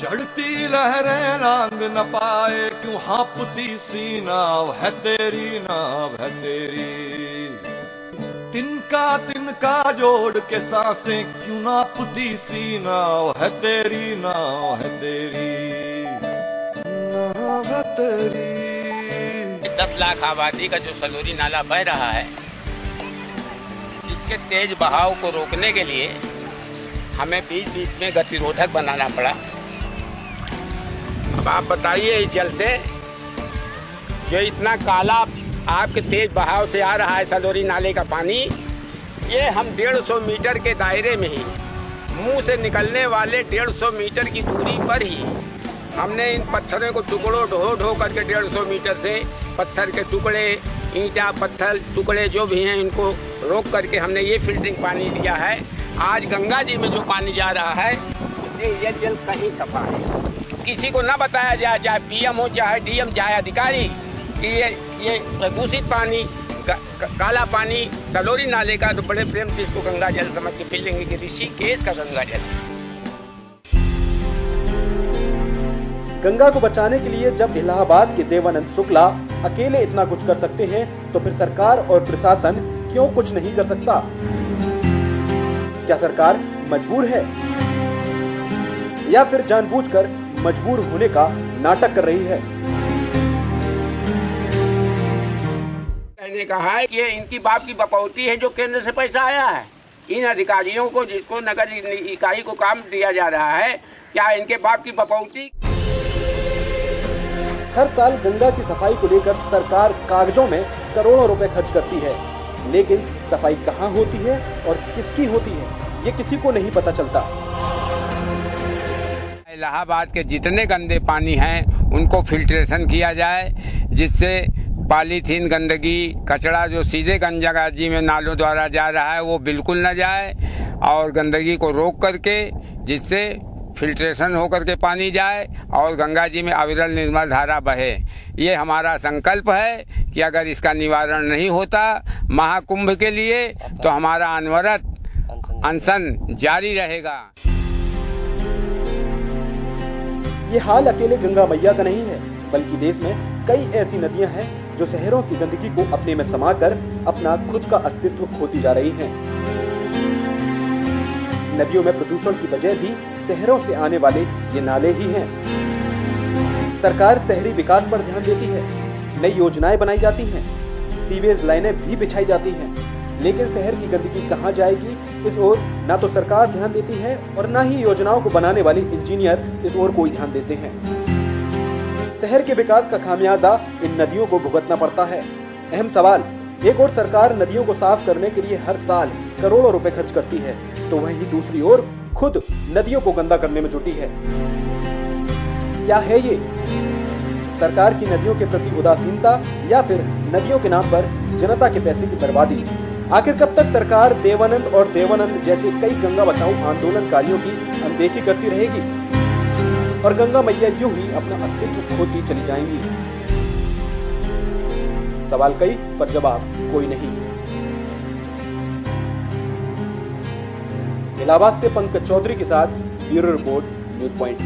चढ़ती लहरें रांग न पाए, क्यों हाँपती सी नाव है तेरी, नाव है तेरी। तिनका जोड़ के सांसें क्यों नापती सी नाव है तेरी, नाव है तेरी, नाव है तेरी। 10 लाख आबादी का जो सलोरी नाला बह रहा है, इसके तेज बहाव को रोकने के लिए हमें बीच बीच में गतिरोधक बनाना पड़ा। अब आप बताइए, इस जल से जो इतना काला आपके तेज बहाव से आ रहा है सलोरी नाले का पानी, ये हम 150 मीटर के दायरे में ही, मुंह से निकलने वाले 150 मीटर की दूरी पर ही हमने इन पत्थरों को टुकड़ों ढो करके 150 मीटर से पत्थर के टुकड़े, ईंटा पत्थर टुकड़े जो भी हैं, इनको रोक करके हमने ये फिल्टरिंग पानी दिया है। आज गंगा जी में जो पानी जा रहा है, ये जल कहीं सफा है। किसी को ना बताया जाए, चाहे पीएम हो, चाहे डीएम, चाहे अधिकारी, कि ये प्रदूषित पानी, काला पानी सलोरी नाले का, तो बड़े प्रेम से इसको गंगा जल समझ के पी लेंगे कि ऋषिकेश का गंगा जल। गंगा को बचाने के लिए जब इलाहाबाद के देवानंद शुक्ला अकेले इतना कुछ कर सकते हैं, तो फिर सरकार और प्रशासन क्यों कुछ नहीं कर सकता? क्या सरकार मजबूर है या फिर जानबूझकर मजबूर होने का नाटक कर रही है? मैंने कहा है कि ये इनकी बाप की बपौती है जो केंद्र से पैसा आया है। इन अधिकारियों को, जिसको नगर इकाई को काम दिया जा रहा है, क्या इनके बाप की बपौती? हर साल गंगा की सफाई को लेकर सरकार कागजों में करोड़ों रुपए खर्च करती है, लेकिन सफाई कहाँ होती है और किसकी होती है, ये किसी को नहीं पता चलता। इलाहाबाद के जितने गंदे पानी हैं उनको फिल्ट्रेशन किया जाए, जिससे पॉलीथीन, गंदगी, कचरा जो सीधे गंगा जी में नालों द्वारा जा रहा है वो बिल्कुल न जाए, और गंदगी को रोक करके जिससे फिल्ट्रेशन होकर के पानी जाए और गंगा जी में अविरल निर्मल धारा बहे। ये हमारा संकल्प है कि अगर इसका निवारण नहीं होता महाकुंभ के लिए, तो हमारा अनवरत अनशन जारी रहेगा। ये हाल अकेले गंगा मैया का नहीं है, बल्कि देश में कई ऐसी नदियां हैं जो शहरों की गंदगी को अपने में समाकर अपना खुद का अस्तित्व खोती जा रही हैं। नदियों में प्रदूषण की वजह भी शहरों से आने वाले ये नाले ही हैं। सरकार शहरी विकास पर ध्यान देती है, नई योजनाएं बनाई जाती हैं, सीवेज लाइनें भी बिछाई जाती हैं, लेकिन शहर की गंदगी कहां जाएगी, इस ओर ना तो सरकार ध्यान देती है और ना ही योजनाओं को बनाने वाले इंजीनियर इस ओर कोई ध्यान देते हैं। शहर के विकास का खामियाजा इन नदियों को भुगतना पड़ता है। अहम सवाल, एक ओर सरकार नदियों को साफ करने के लिए हर साल करोड़ों रुपए खर्च करती है, तो वहीं दूसरी ओर खुद नदियों को गंदा करने में जुटी है। क्या है ये? सरकार की नदियों के प्रति उदासीनता या फिर नदियों के नाम पर जनता के पैसे की बर्बादी? आखिर कब तक सरकार देवानंद और देवानंद जैसे कई गंगा बचाओ आंदोलनकारियों की अनदेखी करती रहेगी और गंगा मैया यूं ही अपना अस्तित्व खोती चली जाएंगी? सवाल कई पर जवाब कोई नहीं। इलाहाबाद से पंकज चौधरी के साथ ब्यूरो रिपोर्ट, न्यूज पॉइंट।